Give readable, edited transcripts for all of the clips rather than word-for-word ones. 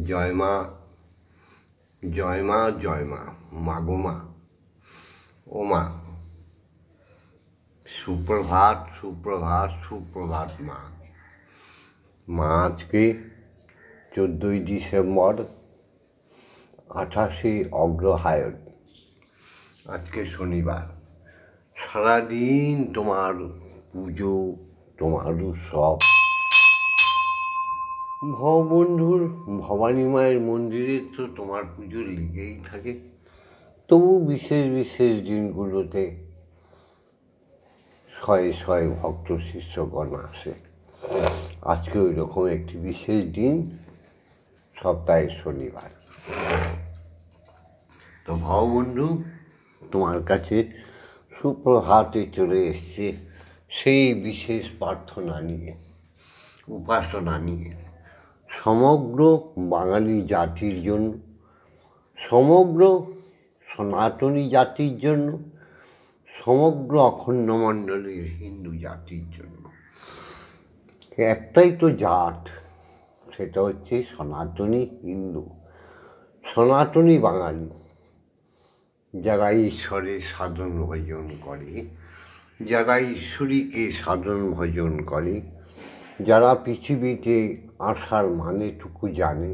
জয় মা, জয় মা, জয় মা, মাগো মা, ও মা, সুপ্রভাত, সুপ্রভাত, সুপ্রভাত মা। মা আজকে 14ই ডিসেম্বর, 28শে অগ্রহায়ণ, আজকে শনিবার। সারাদিন তোমার পুজো, তোমার উৎসব। ভববন্ধুর ভবানী মায়ের মন্দিরে তো তোমার পুজো লেগেই থাকে। তবু বিশেষ বিশেষ দিনগুলোতে শয়ে শয়ে ভক্ত শিষ্যগণ আসে। আজকে ওই রকম একটি বিশেষ দিন, সপ্তাহের শনিবার। তো ভববন্ধু তোমার কাছে সুপ্রভাতে চলে এসছে সেই বিশেষ প্রার্থনা নিয়ে, উপাসনা নিয়ে, সমগ্র বাঙালি জাতির জন্য, সমগ্র সনাতনী জাতির জন্য, সমগ্র অখণ্ড মণ্ডলীর হিন্দু জাতির জন্য। একটাই তো জাত, সেটা হচ্ছে সনাতনী হিন্দু, সনাতনী বাঙালি, যারা ঈশ্বরের সাধন ভজন করে, যারা ঈশ্বরীকে সাধন ভজন করে, যারা পৃথিবীতে আসার মানেটুকু জানে,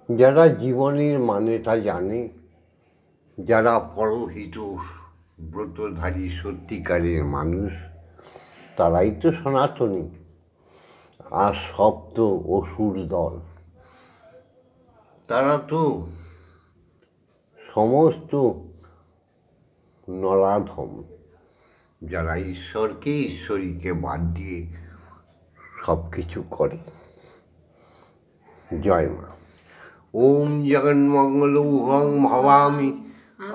যারা জীবনের মানেটা জানে, যারা পরহিত ব্রতধারী সত্যিকারের মানুষ, তারাই তো সনাতনী। আর সব তো অসুর দল, তারা তো সমস্ত নরাধম, যারা ঈশ্বরকে, ঈশ্বরীকে বাদ দিয়ে সব কিছু করে। জয় মা। ওম জগন্মঙ্গলৌহং ভবামি,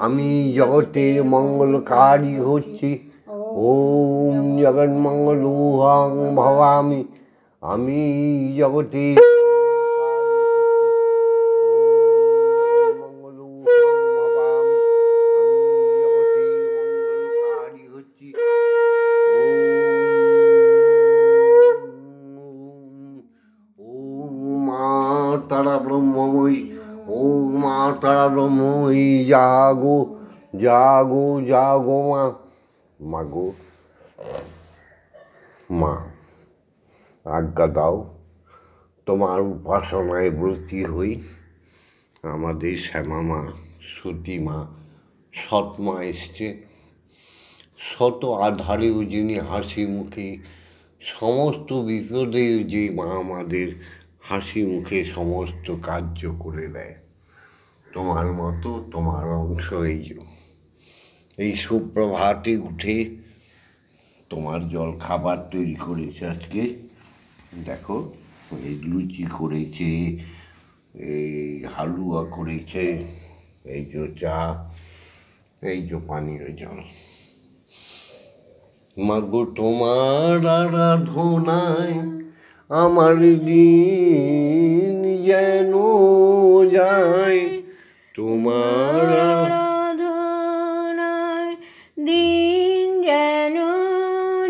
আমি জগতের মঙ্গলকারী হচ্ছি। ওম জগন্মঙ্গলৌহং ভবামি, আমি জগতের তারা ব্রহ্মময়ী, ও মা তারা ব্রহ্মময়ী, জাগো জাগো জাগো মা। মাগো মা, আজ্ঞা দাও তোমার উপাসনায় ব্রতী হই। আমাদের শ্যামা মা, সতী মা, সৎ মা এসছে। শত আধারেও যিনি হাসি মুখে, সমস্ত বিপদে যে মা আমাদের হাসি মুখে সমস্ত কার্য করে দেয়, তোমার মতো, তোমার অংশ এই সুপ্রভাতে উঠে তোমার জল খাবার তৈরি করেছে। আজকে দেখো, এই লুচি করেছে, এই হালুয়া করেছে, এই যে চা, এই যে পানীয় জল। মাগো তোমার আরাধনায় আমার দিন যেন যায়, তোমার আরাধনায় দিন যেন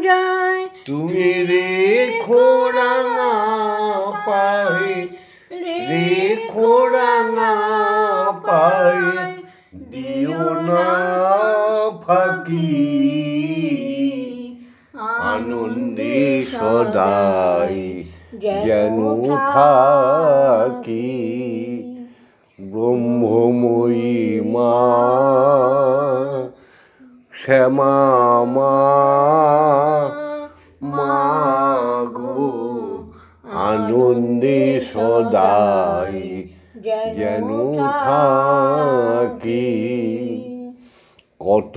যায়। তুমি রেখো রাঙা পায়ে, রেখো রাঙা পায়ে, দিও না ফাঁকি, আনন্দে সদাই যেন থাকি। ব্রহ্মময়ী মা, শ্যামা মা, মাগো আনন্দে সদাই যেন থাকি। কত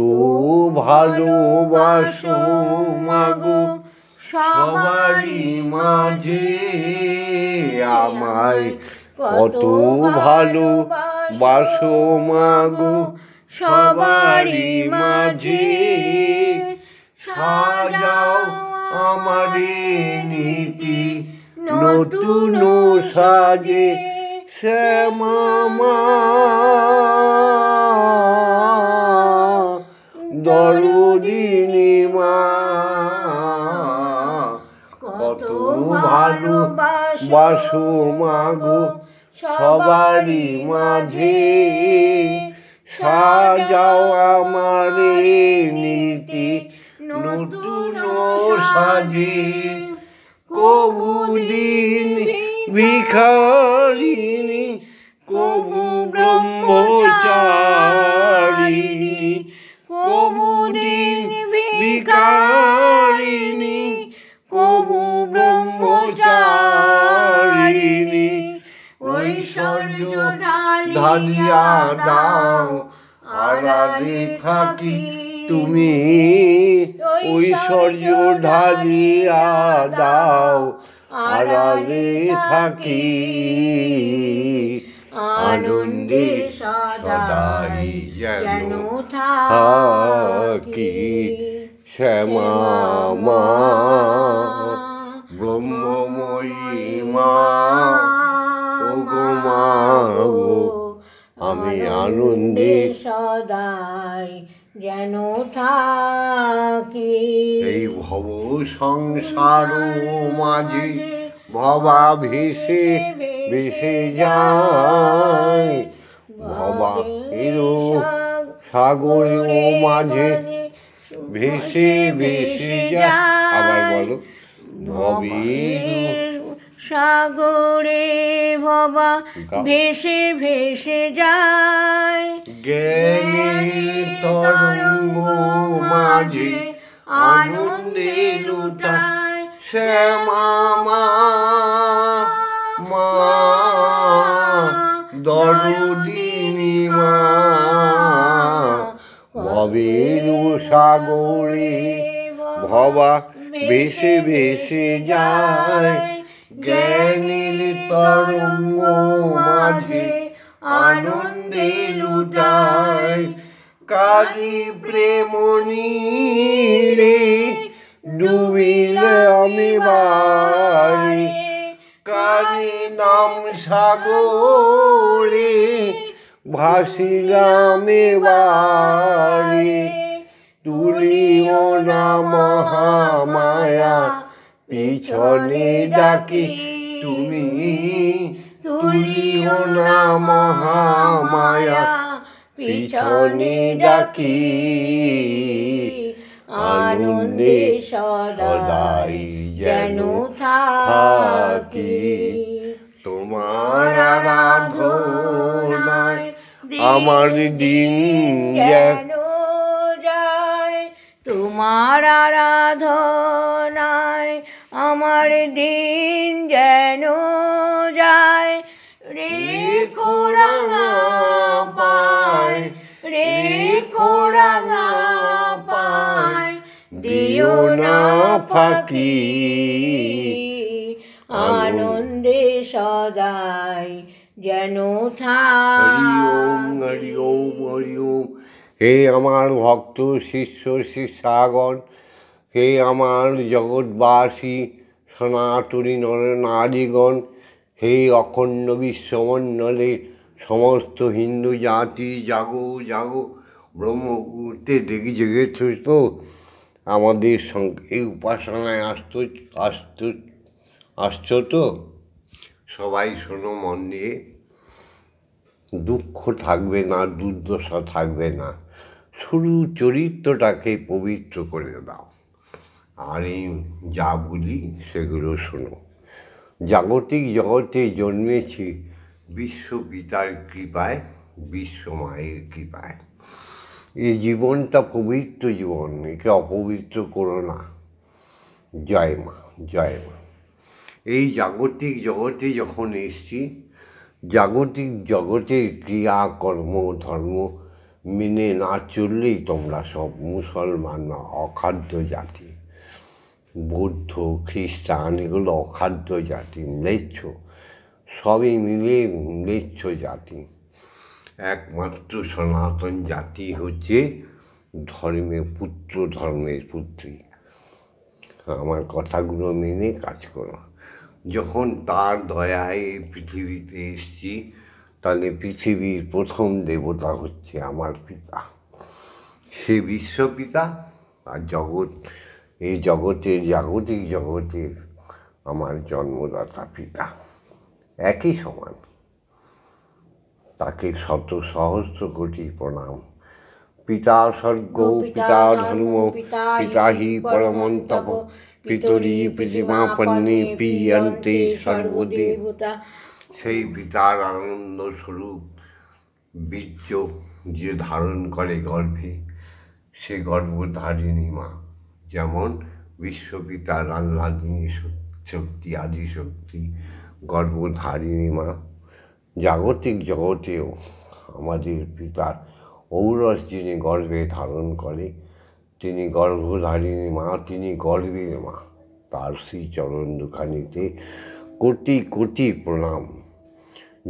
ভালোবাসো মাগো সবারই মাঝে আমায়, কত ভালোবাসো মাগো সবারই মাঝে। সাজাও আমার নীতি নতুন সাজে, শ্যামা মা দরদিনী মা। কত ভালোবাসো মাগো সবারই মাঝে সাজাও আমার নীতি নতুন সাজে। কবু দিন ভিখারিণী কবু ব্রহ্মচারিণী, কবু দিন ভিখারিণী কবু ব্রহ্মচারিণী। ঐশ্বর্য ঢালিয়া দাও আড়ালে থাকি তুমি, ঐশ্বর্য ঢালিয়া দাও আড়ালে থাকি। আনন্দে সদাই যেন থাকি। শ্যামা মা ব্রহ্মময়ী মা, ওগো মা গো, আমি আনন্দে সদাই যেন থাকি। এই ভব সংসার মাঝে ভবা ভেসে ভেসে যায়, ভবা এরো সাগর মাঝে ভেসে ভেসে যায়। আবার বলো, ভবের সাগরে ভবা ভেসে ভেসে যায়। জ্ঞানের তরঙ্গ মাঝে আনন্দে লুটায়। শ্যামা মা মা দরদিনী মা, ভবের সাগরে ভবা ভেসে ভেসে যায়। জ্ঞানের তরঙ্গ মাঝে আনন্দে লুটায়। কালী প্রেম নীরে ডুবিলে আমি বাড়ি, কালী নাম সাগরে ভাসিলাম বাড়ি। তুলিও না মহামায়া পিছনে ডাকি তুমি, তুলিও না মহামায়া পিছনে ডাকি। আনন্দে সদাই যেন থাকি। তোমার আরাধনায় আমার দিন যেন যায়, তোমার আরাধনায় আমার দিন যেন যায়। রেখো রাঙা পায়, রেখো রাঙা পায়, দিও না ফাঁকি। আনন্দে সদাই যেন হরি ওম হরি ওম হরি ওম। হে আমার ভক্ত শিষ্য শিষ্যাগণ, হে আমার জগৎবাসী সনাতনী নরনারীগণ, হে অখণ্ড বিশ্বমণ্ডলের সমস্ত হিন্দু জাতি, জাগো জাগো। ব্রহ্মমুহূর্তে দেখি জেগেছ তো, আমাদের সঙ্গে এই উপাসনায় আসছো তো? সবাই শোনো মন দিয়ে। দুঃখ থাকবে না, দুর্দশা থাকবে না, শুধু চরিত্রটাকে পবিত্র করে দাও। আর এই যা বলি সেগুলো শোনো। জাগতিক জগতে জন্মেছি বিশ্বপিতার কৃপায়, বিশ্বমায়ের কৃপায়। এই জীবনটা পবিত্র জীবন, একে অপবিত্র করো না। জয় মা, জয় মা। এই জাগতিক জগতে যখন এসছি, জাগতিক জগতের ক্রিয়া কর্ম ধর্ম মেনে না চললেই তোমরা সব মুসলমান না, অখাদ্য জাতি। বৌদ্ধ খ্রিস্টান এগুলো অখাদ্য জাতি, ম্লেচ্ছ, সবই মিলে ম্লেচ্ছ জাতি। একমাত্র সনাতন জাতি হচ্ছে ধর্মের পুত্র, ধর্মের পুত্রী। আমার কথাগুলো মেনে কাজ করো। যখন তার দয়ায় পৃথিবীতে এসেছি, তাহলে পৃথিবীর প্রথম দেবতা হচ্ছে আমার পিতা। সে বিশ্বপিতা, আর জগৎ, এই জগতের জাগতিক জগতের আমার জন্মদাতা পিতা, একই সমান। তাকে শত সহস্র কোটি প্রণাম। পিতা স্বর্গ পিতা ধর্ম পিতা হি পরমন্তপ পিতরি পৃথিমাপন্নে পিয়ন্তে সর্বদেবতা। সেই পিতার আনন্দ স্বরূপ বীর্য যে ধারণ করে গর্ভে, সে গর্ভধারিণী মা। যেমন বিশ্বপিতার আহ্লাদিনী শক্তি, আদিশক্তি গর্ভধারিণী মা, জাগতিক জগতেও আমাদের পিতার ঔরস যিনি গর্ভে ধারণ করে, তিনি গর্ভধারিণী মা, তিনি গর্ভের মা। তার শ্রী চরণ দুখানিতে কোটি কোটি প্রণাম।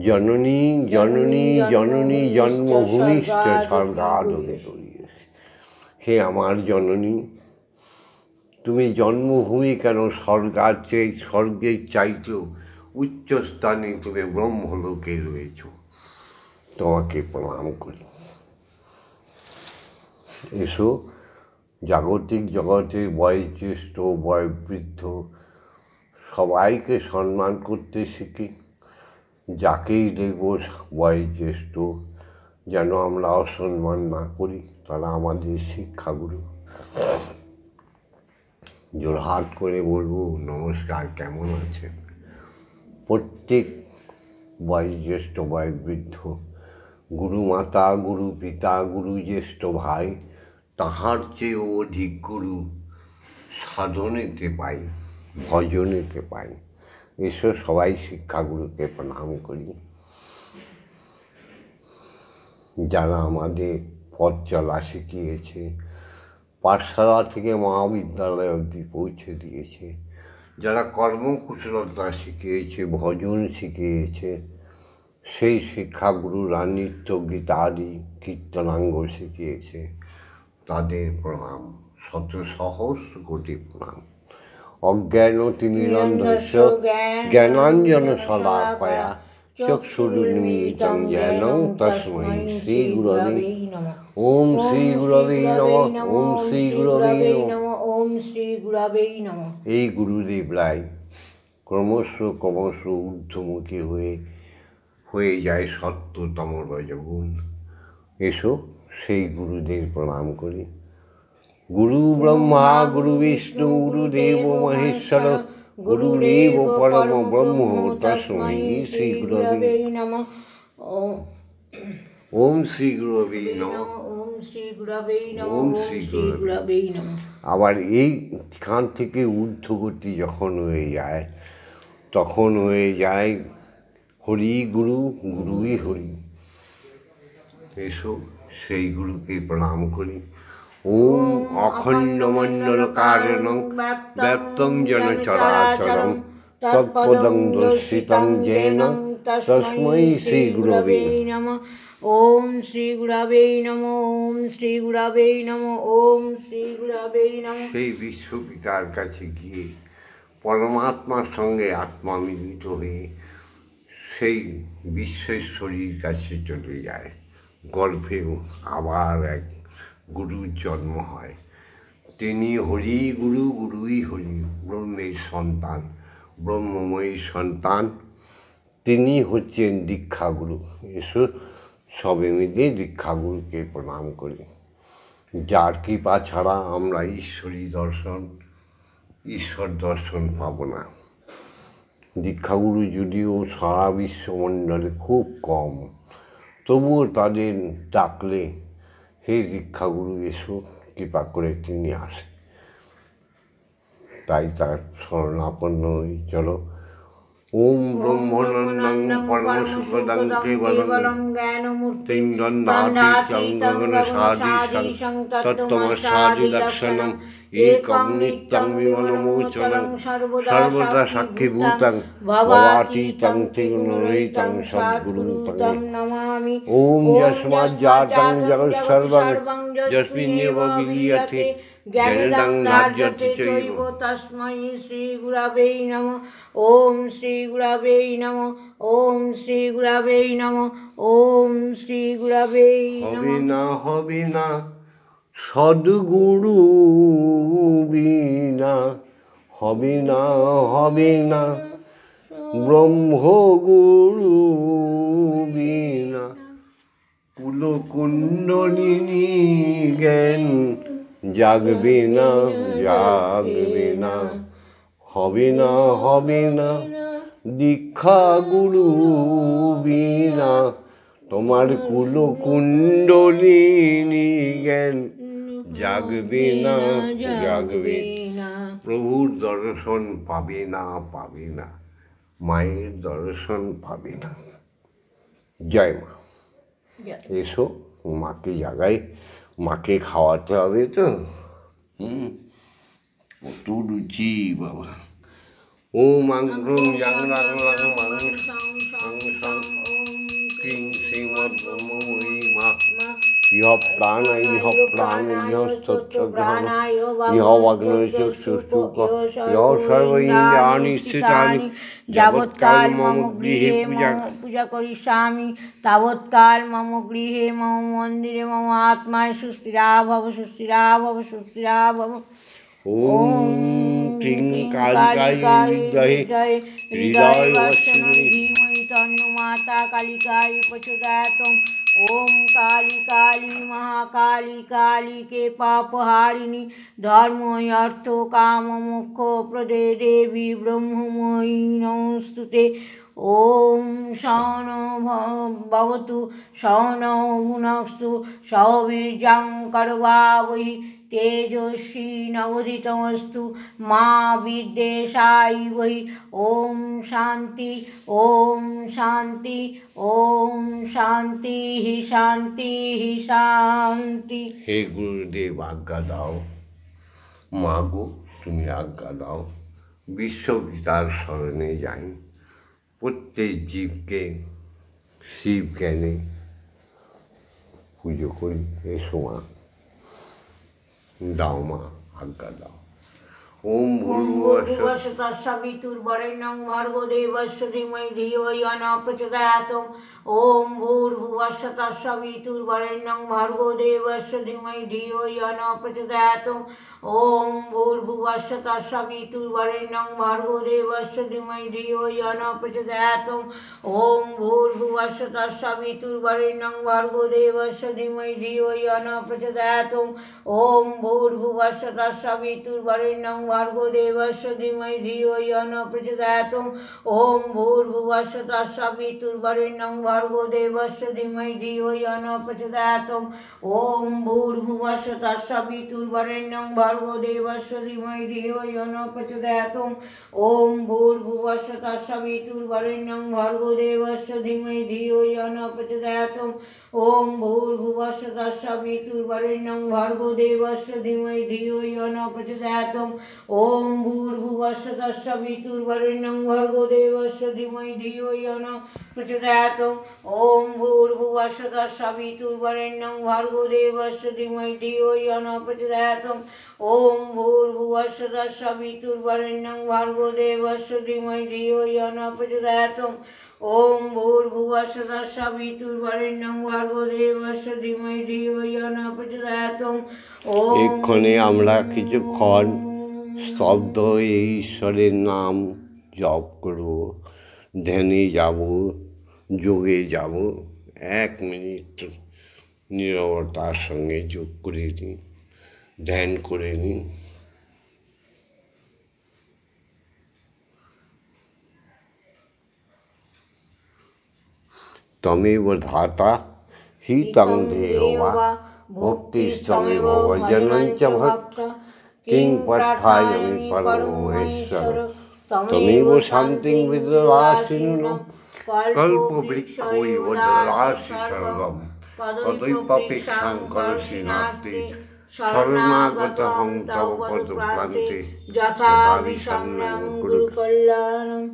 জননী জননী জননী জন্মভূমিষ্ঠ স্বর্গাদপি গরীয়সী। হে আমার জননী, তুমি জন্মভূমি কেন, স্বর্গের চাইতেও উচ্চ স্থানে তুমি ব্রহ্মলোকে রয়েছ, তোমাকে প্রণাম করি। এসো, জাগতিক জগতের বয়োজ্যেষ্ঠ বয়োবৃদ্ধ সবাইকে সম্মান করতে শিখি। যাকেই দেখব বয়োজ্যেষ্ঠ, যেন আমরা অসম্মান না করি, তারা আমাদের শিক্ষাগুরু। জোরহাট করে বলবো, নমস্কার, কেমন আছেন? প্রত্যেক বয়োজ্যেষ্ঠ বয়োবৃদ্ধ, গুরু মাতা, গুরু পিতা, গুরু জ্যেষ্ঠ ভাই, তাহার চেয়েও অধিক গুরু সাধনেতে পাই, ভজনেতে পাই। এসো সবাই শিক্ষাগুরুকে প্রণাম করি, যারা আমাদের পথ চলা শিখিয়েছে, পাঠশালা থেকে মহাবিদ্যালয় অবধি পৌঁছে দিয়েছে, যারা কর্মকুশলতা শিখিয়েছে, ভজন শিখিয়েছে, সেই শিক্ষাগুরুরা নিত্য গীতাদি কীর্তনাঙ্গ শিখিয়েছে, তাদের প্রণাম, শত সহস্র কোটি প্রণাম। অজ্ঞানতিমিরন্ধস্য জ্ঞানাঞ্জন শলাকয়া চক্ষুরুন্মিলিতং জ্ঞান তস্मै শ্রী গুরবে নমঃ। ওম শ্রী গুরবে নমঃ। ওম শ্রী গুরবে নমঃ। ওম শ্রী গুরবে নমঃ। এই গুরুদেব রায় ক্রমশ ঊর্ধ্বমুখী হয়ে যায় সত্যতম রজগুণ। এসো সেই গুরুদেব প্রণাম করি। গুরু ব্রহ্মা গুরু বিষ্ণু গুরুদেব মহেশ্বর গুরুরেব পরম ব্রহ্ম তস্मै শ্রী গুরবে নমঃ। ওম শ্রী গুরবে নমঃ। ওম শ্রী গুরবে নমঃ। ওম ওম শ্রী শ্রী গুরবে নমঃ। আবার এইখান থেকে ঊর্ধ্বগতি যখন হয়ে যায়, তখন হয়ে যায় হরি গুরু, গুরুই হরি। এসো সেই গুরুকে প্রণাম করি। ওম অখণ্ডমণ্ডল কারণং ব্যাপ্তং যেন চরাচরং তৎপদং দর্শিতং যেন তস্मै শ্রী গুরবে নমঃ। ওম শ্রী গুরবে নমঃ। ওম শ্রী গুরবে নমঃ। ওম শ্রী গুরবে নমঃ। সেই বিশ্বপিতার কাছে গিয়ে পরমাত্মার সঙ্গে আত্মা মিলিত হয়ে সেই বিশ্বেশ্বরীর কাছে চলে যায়। গর্ভেও আবার এক গুরুর জন্ম হয়। তিনি হরি গুরু, গুরুই হরি, ব্রহ্মের সন্তান, ব্রহ্মময়ী সন্তান। তিনি হচ্ছেন দীক্ষাগুরু। এসো সবে মিলে দীক্ষাগুরুকে প্রণাম করি, যার কৃপা ছাড়া আমরা ঈশ্বর দর্শন পাব না। দীক্ষাগুরু যদিও সারা বিশ্বমণ্ডলে খুব কম, তবুও তাদের ডাকলে হে দীক্ষাগুরু এসো, কৃপা করে তিনি আসে। তাই তার শরণাপন্ন হই। চলো। ওম ব্রহ্মনন্দং পরমসুখদং কেবলং জ্ঞানমূর্তিং দন্দাতি গগনসাদৃশং তত্ত্বমস্যাদি লক্ষণং একং নিত্যং বিমলমোচনং সর্বদা সাক্ষীভূতং ভবাতীতং ত্রিগুণরহিতং সদ্গুরুং তং নমামি। ওম যস্মাজ্জাতং জগৎসর্বং যস্মিন্নেব বিলীয়তে জ্ঞানদং ধার্যতে চৈব তস্मै শ্রী গুরবে নমঃ। ওম শ্রী গুরবে নমঃ। ওম শ্রী গুরবে নমঃ। ওম শ্রী গুরবে নমঃ। হবে না সদ্গুরু বিনা, হবে না ব্রহ্মগুরু বিনা। কুণ্ডলিনী জ্ঞান জাগবে না জাগবে না, হবে না হবে না দীক্ষা গুরু বিনা, তোমার কুল কুণ্ডলিনী জ্ঞান জাগবে না জাগবে না। প্রভুর দর্শন পাবে না পাবে না, মায়ের দর্শন পাবে না। জয় মা। এসো মাকে জাগাই, মাকে খাওয়াতে হবে তো। কত রুচি বাবা। ও মাংসং জাং রাং রাং মাং সাং সাং ক্রিং শ্রীমৎ ব্রহ্মময়ী মা। ইহ প্রাণ ইহ প্রাণ ইহ স্তোত্র গ্রহণ ইহ অগ্নৈ চক্ষুষ্ক ইহ সর্ব ইন্দ্রিয়াণি স্থিতানি যাবৎকাল মম গৃহে পূজা করিষ্যামি, তাবৎকাল মম গৃহে মম মন্দিরে মম আত্মায় সুস্থিরা ভব সুস্থিরা ভব সুস্থিরা ভব। ওম ক্রিং কালিকায় বিদ্মহে হৃদয়বর্ষিণী ধীমহি তন্নো মাতা কালিকায় প্রচোদয়াৎ। ओम काली काली महाकाली काली के पापहारिणी धर्म अर्थ काम मोक्ष प्रदे देवी ब्रह्ममयी नमोस्तुते। ओम सौनो भवतु सौनो भुनस्तु सौवीर्यं कर्वावहि तेजस्वी नवोदितमस्तु मा विद्वेषाय वै। ओम शांति ओम शांति ओम शांति ही शांति ही शांति। हे गुरुदेव आज्ञा दाओ, मागो তুমি আজ্ঞা দাও, বিশ্বপিতার শরণে যাই, প্রত্যেক জীবকে শিব জ্ঞানে পুজো করি। এসো মা, দাও মা, আজ্ঞা দাও। ওম ভূর্ভুবস্সুः তৎসবিতুর্বরেণ্যং ভর্গো দেবস্য ধীমহি ধিयो यो न प्रचोदयात्। ओम भूर्भुवस्सुः तत्सवितुर्वरेण्यं भर्गो देवस्य धीमहि धियो यो न प्रचोदयात्। ओम भूर्भुवस्सुः तत्सवितुर्वरेण्यं भर्गो देवस्य धीमहि धियो यो न प्रचोदयात्। ओम भूर्भुवस्सुः तत्सवितुर्वरेण्यं भर्गो देवस्य धीमहि धियो यो न प्रचोदयात्। ओम भूर्भुवस्सुः तत्सवितुर्वरेण्यं भर्गो देवस्य धीमहि धियो यो न प्रचोदयात्। ओम भूर्भुवस्सुः तत्सवितुर्वरेण्यं भर्गो देवस्य धीमहि धियो यो न प्रचोदयात्। ओम भूर्भुवस्सुः तत्सवितुर्वरेण्यं भर्गो देवस्य धीमहि धियो यो न प्रचोदयात्। ओम भूर्भुवस्सुः तत्सवितुर्वरेण्यं भर्गो देवस्य धीमहि धियो यो न प्रचोदयात्। ओम भूर्भुवस्सुः तत्सवितुर्वरेण्यं भर्गो देवस्य धीमहि धियो यो न प्रचोदयात्। ओम भूर्भुवस्सुः तत्सवितुर्वरेण्यं भर्गो देवस्य धीमहि धियो यो न प्रचोदयात्। ओम भूर्भुवस्सुः तत्सवितुर्वरेण्यं भर्गो देवस्य धीमहि धियो यो न प्रचोदयात्। ओम भूर्भुवस्सुः तत्सवितुर्वरेण्यं भर्गो देवस्य धीमहि धियो यो न प्रचोदयात्। ओम भूर्भुवस्सुः तत्सवितुर्वरेण्यं भर्गो देवस्य धीमहि धियो यो न प्रचोदयात्। এক্ষণে আমরা কিছুক্ষণ স্তব্ধ হয়ে ঈশ্বরের নাম জপ করব, ধ্যানে যাব, যোগে যাব। 1 মিনিট নীরবতার সঙ্গে যোগ করে নিই, ধ্যান করে নিই। তমেব ধাতা হি তং দেবা ভক্তিস্তমেব ভজনং চ ভক্ত কিং পার্থায়ামি পরমেশ্বর। তমেব শান্তিং বিদধাসিনো কল্পবৃক্ষো ইব দদাসি সর্বম তদৈবাপেক্ষাং করসি নাস্তি শরণাগতহং তব পদপ্রান্তে যথা বিশম্যং কুরু কল্যাণম।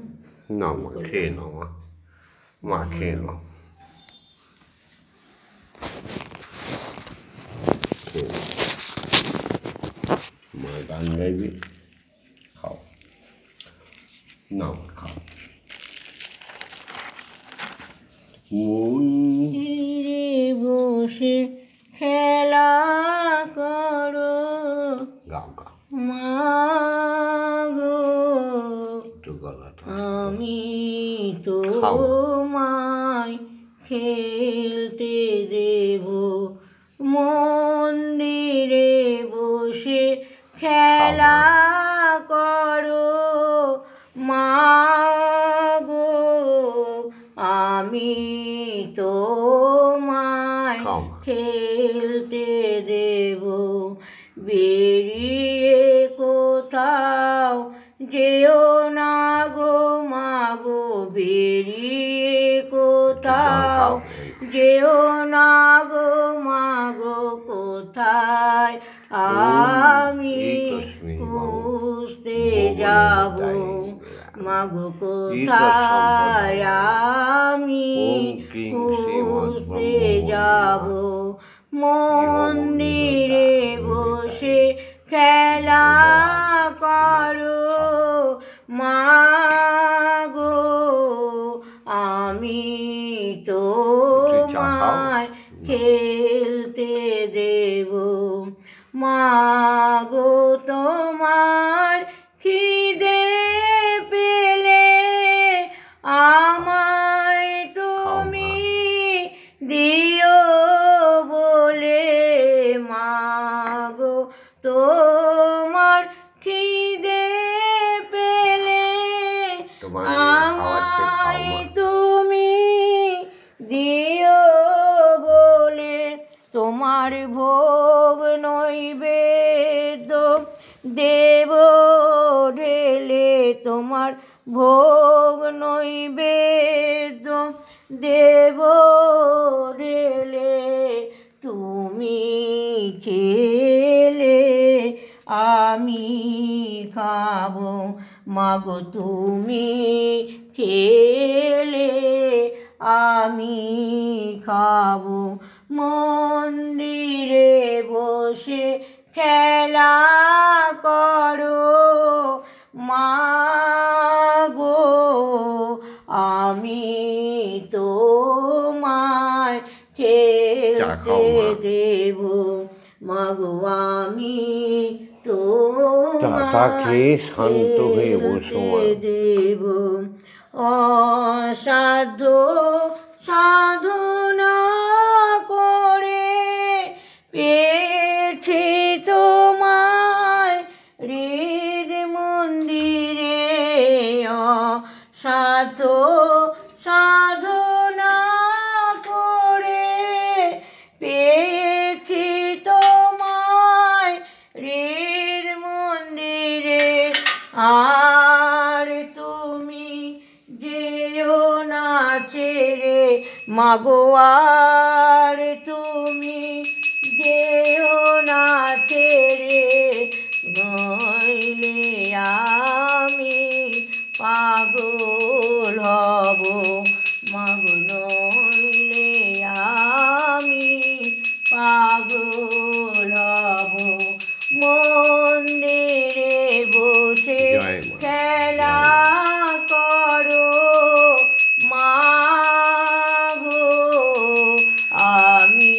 না মা, খেয়ে নাও মা, মা খেয়ে নাও। মা গান গাইবি, খাও, নাও খাও। মন্দিরে বসে খেলা করো গাও গাও, মাগো একটু গলাটা আমি তোমায় খেলতে দেব আমি তোমায় খেলতে দেব, বেরিয়ে কোথাও যেও না গো মাগো, বেরিয়ে কোথাও যেও না গো মাগো, কোথায় আমি খুঁজতে যাব মাগো, কোথায় আমি খুঁজতে যাব। মন্দিরে বসে খেলা করো মাগো, আমি তোমায় খেলতে দেব মাগো। তোমার খিদে পেলে আমায় তুমি দিও বলে মাগো, তোমার খিদে পেলে আমায় তুমি দিও বলে, তোমার ভোগ নৈবেদ্য দেব ঢেলে, তোমার ভোগ নৈবেদ্য দেব ঢেলে, তুমি খেলে আমি খাবো মাগো, তুমি খেলে আমি খাবো। মন্দিরে বসে খেলা করো মাগো, আমি তোমায় খেলতে দেব মাগো, আমি তোমায় শান্ত হয়ে খেলতে দেব। অসাধ্য সাধনা করে পেয়েছি তোমায় হৃদ মন্দিরে, অসাধ্য সাধনা করে পেয়েছি তোমায় হৃদ মন্দিরে, আর তুমি যেও না ছেড়ে মাগো, আর তুমি যেও না ছেড়ে, নইলে আমি পাগল হব মাগো, নইলে আমি পাগল হব। মন্দিরে বসে খেলা করো মাগো, আমি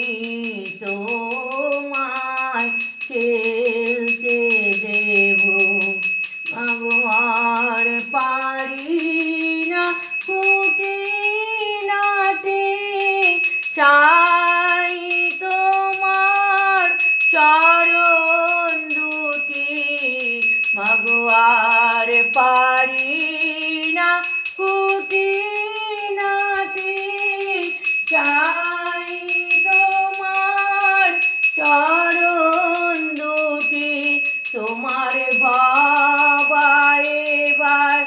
তোমায় খেলতে দেব মাগো। আর পারি না খুঁটিনাটি, চাই তোমার চরণ দুটি মাগো, আর পারি না খুঁটিনাটি, চাই তোমার চরণ দুটি, তোমার ভাবায় এবার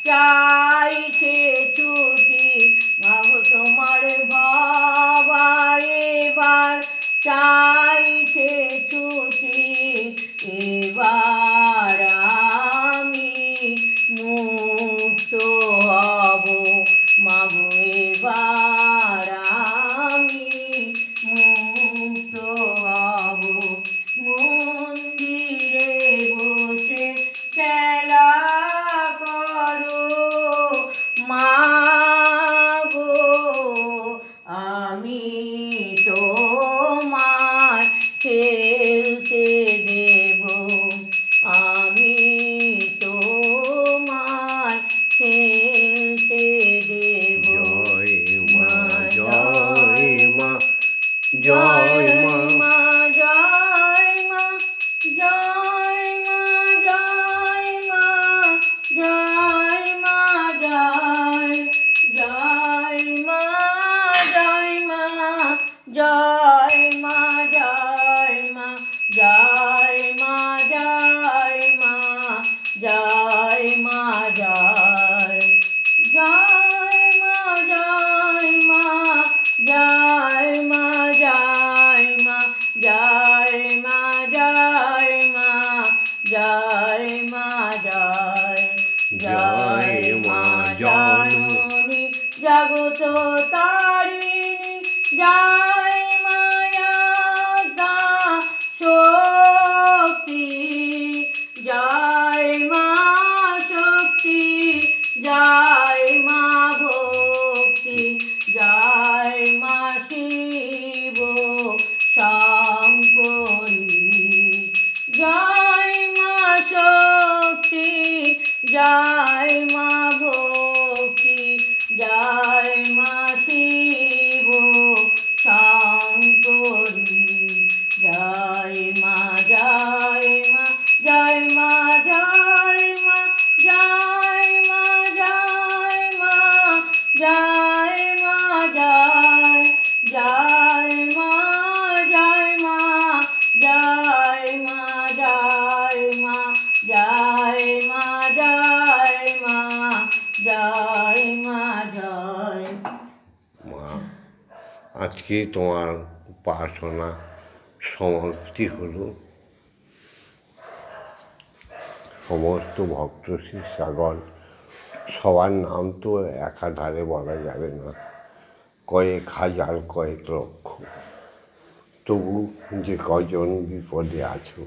চাইছে ছুটি মাগো, তোমার ভাবায় এবার চাইছে ছুটি, এবার আমি মুক্ত হব মাগো, এবার আমি মুক্ত হব। মন্দিরে বসে খেলা করো মাগো, আমি তোমায় খেলতে দেব, আমি তোমায় খেলতে দেব। জয় মা, জয় মা, জয় মা, জয় মা, জয় মা, জয় মা, জয় মা, জয় জয় মা জয় মা জয় মা জয় মা জয় মা জয় জয় মা জয় মা জয় মা জয় মা জয় মা জয় মা জয় মা জয় জয় মা জননী জগত তারিণী জয় মায়া শক্তি জয় মা শক্তি জয় মা ভক্তি জয় মা শিব শঙ্করী জয় মা শক্তি জয় মা ভক্তি জয় মা শিব শঙ্করী জয় মা জয় মা জয় মা জয় মা জয় মা জয় মা জয় মা জয় জয় মা জয় মা জয় মা জয় মা জয় মা জয় মা জয় মা জয় মা। আজকে তোমার উপাসনা সমাপ্তি হলো। সমস্ত ভক্ত শিষ্যগণ, সবার নাম তো একাধারে বলা যাবে না, কয়েক হাজার কয়েক লক্ষ, তবু যে কজন বিপদে আছো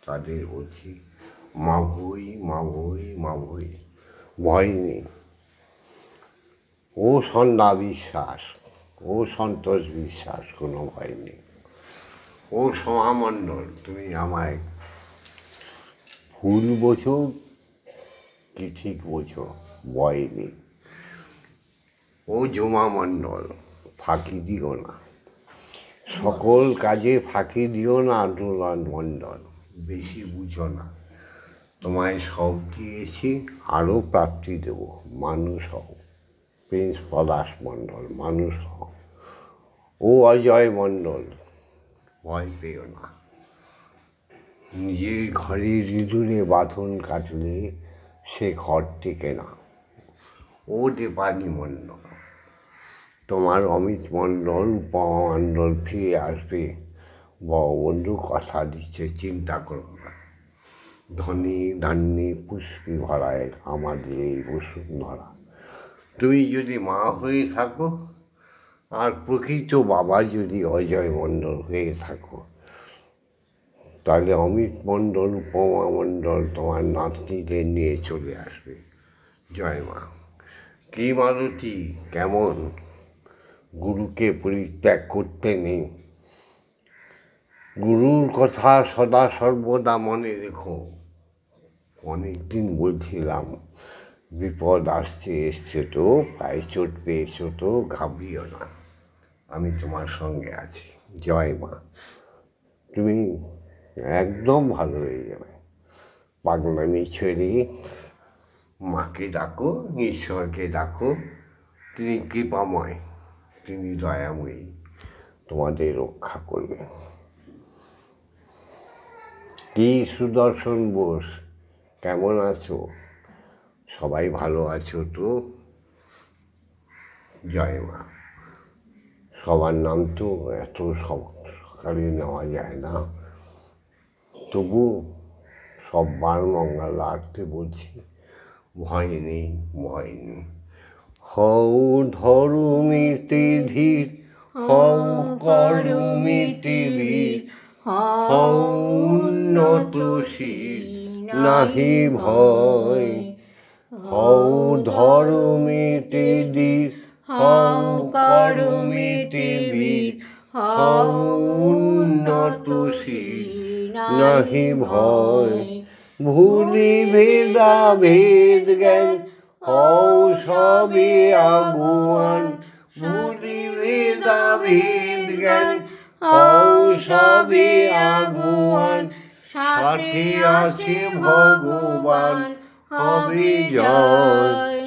তাদের বলছি মা ভই মা ভই মা ভই, ভয় নেই। ও সন্ধ্যা বিশ্বাস, ও সন্তোষ বিশ্বাস, কোনো ভয় নেই। ও সমামণ্ডল, তুমি আমায় ভুল বোঝো কি ঠিক বোঝো, ভয় নেই। ও জমা মণ্ডল, ফাঁকি দিও না, সকল কাজে ফাঁকি দিও না। আন্দোলন মণ্ডল, বেশি বুঝো না, তোমায় সব দিয়েছি, আরও প্রাপ্তি দেব। মানুষ হও, প্রিন্স পলাশ মণ্ডল, মানুষ হও। ও অজয় মণ্ডল, ভয় পেও না, নিজের ঘরের ইঁদুরে বাঁধন কাটলে সে ঘর টেকে না। ও দেবানী মণ্ডল, তোমার অমিত মণ্ডল উপমা মণ্ডল ফিরে আসবে, বঙ্গবন্ধু কথা দিচ্ছে, চিন্তা করো না। ধনী ধান্যে পুষ্পে ভরায় আমাদের এই বসুন্ধরা। তুমি যদি মা হয়ে থাকো আর প্রকৃত বাবা যদি অজয় মণ্ডল হয়ে থাকো, তাহলে অমিত মণ্ডল উপমা মণ্ডল তোমার নাতনিদের নিয়ে চলে আসবে। জয় মা। কি মালতী, কেমন? গুরুকে পরিত্যাগ করতে নেই, গুরুর কথা সদা সর্বদা মনে রেখো। অনেকদিন বলছিলাম বিপদ আসছে, এসছে তো, পায়ে চোট পেয়েছো তো, ঘাবড়িও না, আমি তোমার সঙ্গে আছি। জয় মা। তুমি একদম ভালো হয়ে যাবে। পাগলামি ছেড়ে মাকে ডাকো, ঈশ্বরকে ডাকো, তিনি কৃপাময়, তিনি দয়াময়ী, তোমাদের রক্ষা করবে। কি সুদর্শন বোস, কেমন আছো? সবাই ভালো আছো তো? জয় মা। সবার নাম তো এত সকালে নেওয়া যায় না, তবু সববার মঙ্গল আরতি বলছি, ভয় নেই, ভয় নেই। হও ধরুমিতে ধীর, হও করুমিতে বীর, হও উন্নত শির, নাহি ভয়। হও ধরুমিতে ধীর, হও করুমিতে বীর, হও উন্নত শির, নাহি ভয়। ভুলি ভেদা ভেদ জ্ঞান, হও সবে আগুয়ান। ভুলি ভেদা ভেদ জ্ঞান, হও সবে আগুয়ান। সাথে আছে ভগবান, হবে জয়।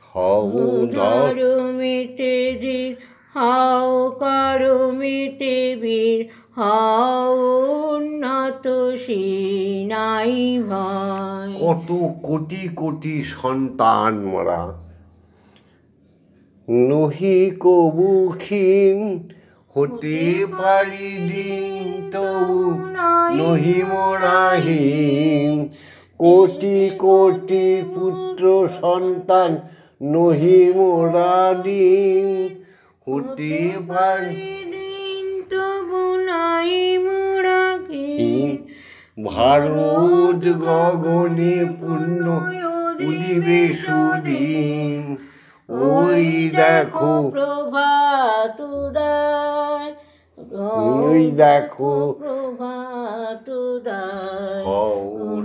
হও ধরুমিতে ধীর, হও ধর্মেতে বীর হও উন্নত নাই ভয়। কত কোটি কোটি সন্তান মোরা, নহি কবু ক্ষীণ হতে পারি দিন, তবু নহি মোরাহীন। কোটি কোটি পুত্র সন্তান, নহি মোরা দিন হতে পারি দিন, তবু নাই মোরা ক্ষীণ। ভারত গগনে পূর্ণ উদিবে সুদিন। ওই দেখো প্রভাত উদয়, ওই দেখো প্রভাত উদয়। হও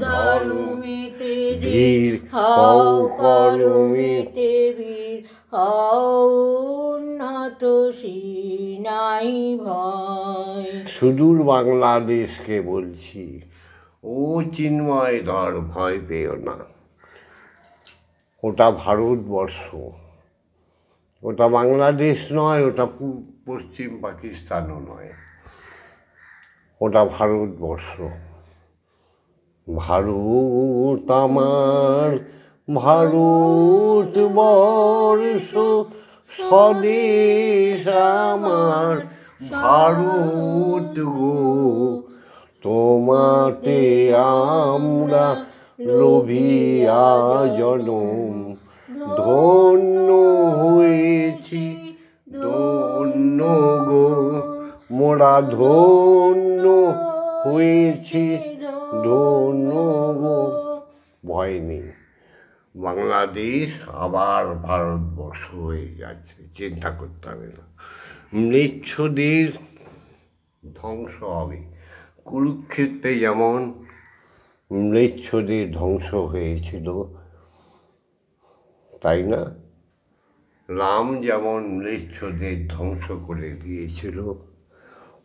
ধর্মেতে ধীর, হও হও কর্মেতে বীর, হও উন্নত নাই ভয়। সুদূর বাংলাদেশকে বলছি, ও চিন্ময় ধর, ভয় পেও না। ওটা ভারতবর্ষ, ওটা বাংলাদেশ নয়, ওটা পশ্চিম পাকিস্তানও নয়, ওটা ভারতবর্ষ। ভারত আমার, ভারতবর্ষ স্বদেশ আমার, ভারত গো। তোমাতে আমরা লোভিয়া জনম, ধন্য হয়েছি ধন্য গো। মোরা ধন্য হয়েছি ধন্য গো। ভয় নেই, বাংলাদেশ আবার ভারতবর্ষ হয়ে যাচ্ছে, চিন্তা করতে হবে না। ম্লেচ্ছদের ধ্বংস হবে। কুরুক্ষেত্রে যেমন ম্লেচ্ছদের ধ্বংস হয়েছিল, তাই না? রাম যেমন ম্লেচ্ছদের ধ্বংস করে দিয়েছিল,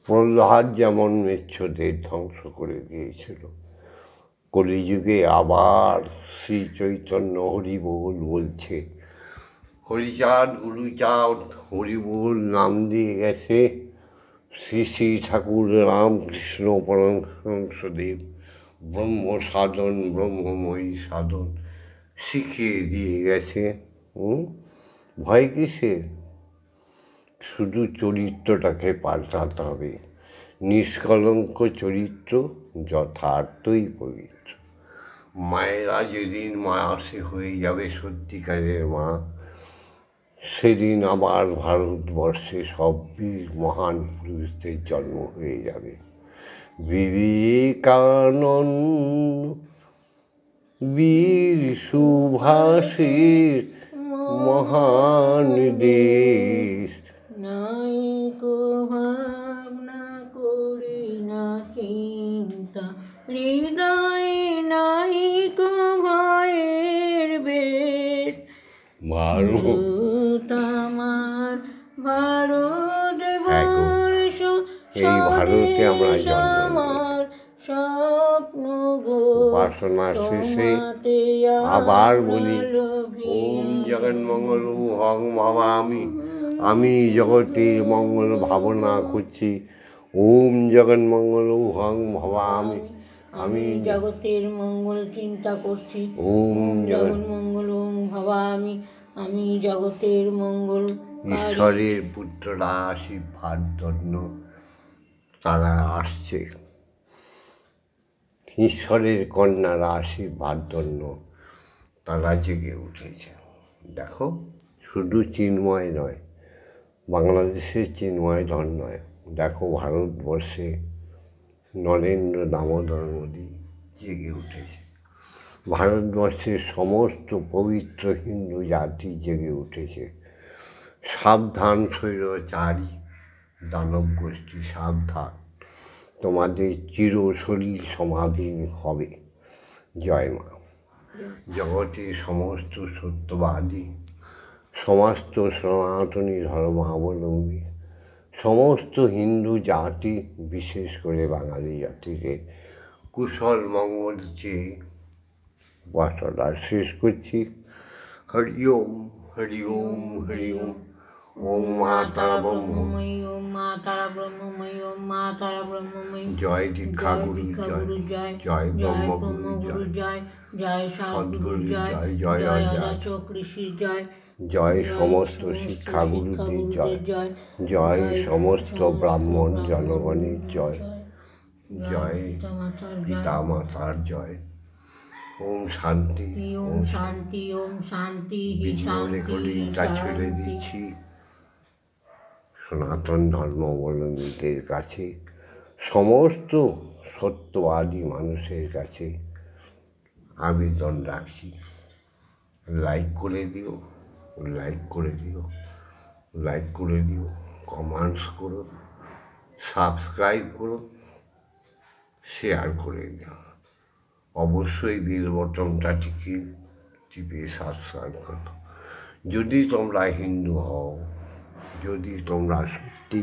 প্রহ্লাদ যেমন ম্লেচ্ছদের ধ্বংস করে দিয়েছিল, কলিযুগে আবার শ্রী চৈতন্য হরিবোল বলছে। হরিচাঁদ গুরুচাঁদ হরিবোল নাম দিয়ে গেছে শ্রী শ্রী ঠাকুর রামকৃষ্ণ পরমহংসদেব। ব্রহ্ম সাধন, ব্রহ্মময়ী সাধন শিখিয়ে দিয়ে গেছে। ভয় কিসের? শুধু চরিত্রটাকে পাল্টাতে হবে। নিষ্কলঙ্ক চরিত্র যথার্থই পবিত্র। মায়েরা যেদিন মায়াসী হয়ে যাবে সত্যিকারের মা, সেদিন আবার ভারতবর্ষে সব বীর মহান পুরুষদের জন্ম হয়ে যাবে। বিবেকানন্দ, বীর সুভাষের মহান দেশ। নাই কো ভাবনা করি না চিন্তা, হৃদয়ে নাই কো ভয়ের বেশ। ভারত আমার, ভারতবর্ষ এই ভারতে আমরা জন্ম স্বপ্ন গো। উপাসনা শেষে আবার বলি, ওম জগন্মঙ্গল হং ভাবামি। আমি জগতের মঙ্গল ভাবনা করছি। ওম জগন্মঙ্গল হং ভাবামি। আমি জগতের মঙ্গল চিন্তা করছি। ওম জগন্মঙ্গল ভাবামি। আমি জগতের মঙ্গল। ঈশ্বরের পুত্ররা আশীর্বাদ ধন্য, তারা আসছে। ঈশ্বরের কন্যারা আশীর্বাদ ধন্য, তারা জেগে উঠেছে। দেখো, শুধু চিন্ময় নয়, বাংলাদেশের চিন্ময় ধন নয়, দেখো ভারতবর্ষে নরেন্দ্র দামোদর মোদী জেগে উঠেছে। ভারতবর্ষের সমস্ত পবিত্র হিন্দু জাতি জেগে উঠেছে। সাবধান স্বৈরাচারী দানব গোষ্ঠী, সাবধান, তোমাদের চির শরীর সমাধীন হবে। জয় মা। জগতের সমস্ত সত্যবাদী, সমস্ত সনাতনী ধর্মাবলম্বী, সমস্ত হিন্দু জাতি, বিশেষ করে বাঙালি জাতিকে কুশল মঙ্গল চেয়ে বার্তাটা শেষ করছি। হরি ওম, হরি ওম, হরি ওম। ওম মা তারা ব্রহ্ম। ওম মা তারা ব্রহ্মময়ী, ওম মা তারা ব্রহ্মময়ী। জয় দীক্ষাগুরু জয়, জয় জয় ব্রহ্মগুরু ব্রহ্মগুরু জয়, জয়, জয় সদ্গুরু সদ্গুরু জয়, জয়, জয় জয় জয়। আলোচক ঋষির জয়, জয় সমস্ত শিক্ষাগুরুদের জয়, জয় সমস্ত ব্রাহ্মণ জনগণের জয়, জয় পিতা মাতার জয়। ওম শান্তি। ওম শান্তি, ওম শান্তি, ভিডিও রেকর্ডিংটা ছেড়ে দিচ্ছি সনাতন ধর্মাবলম্বীদের কাছে, সমস্ত সত্যবাদী মানুষের কাছে আবেদন রাখছি, লাইক করে দিও, লাইক করে দিও, লাইক করে দিও, কমেন্টস করো, সাবস্ক্রাইব করো, শেয়ার করে দিও। অবশ্যই বেল বটনটা টিপে সাবস্ক্রাইব করো। যদি তোমরা হিন্দু হও, যদি তোমরা সত্যি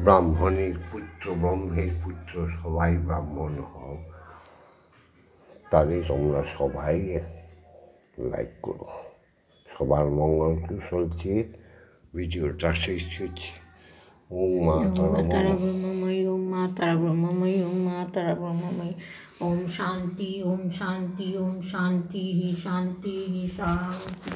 ব্রাহ্মণের পুত্র, ব্রহ্মের পুত্র, সবাই ব্রাহ্মণ হও, তাহলে তোমরা সবাই লাইক করো। সবার মঙ্গল কুশল চেয়ে ভিডিওটা শেষ করছি। ওম মা তারা ব্রহ্মময়ী, ওম মা তারা ব্রহ্মময়ী, ওম মা তারা ব্রহ্মময়ী। ওম শান্তি, ওম শান্তি, ওম শান্তি, শান্তি, শান্তি।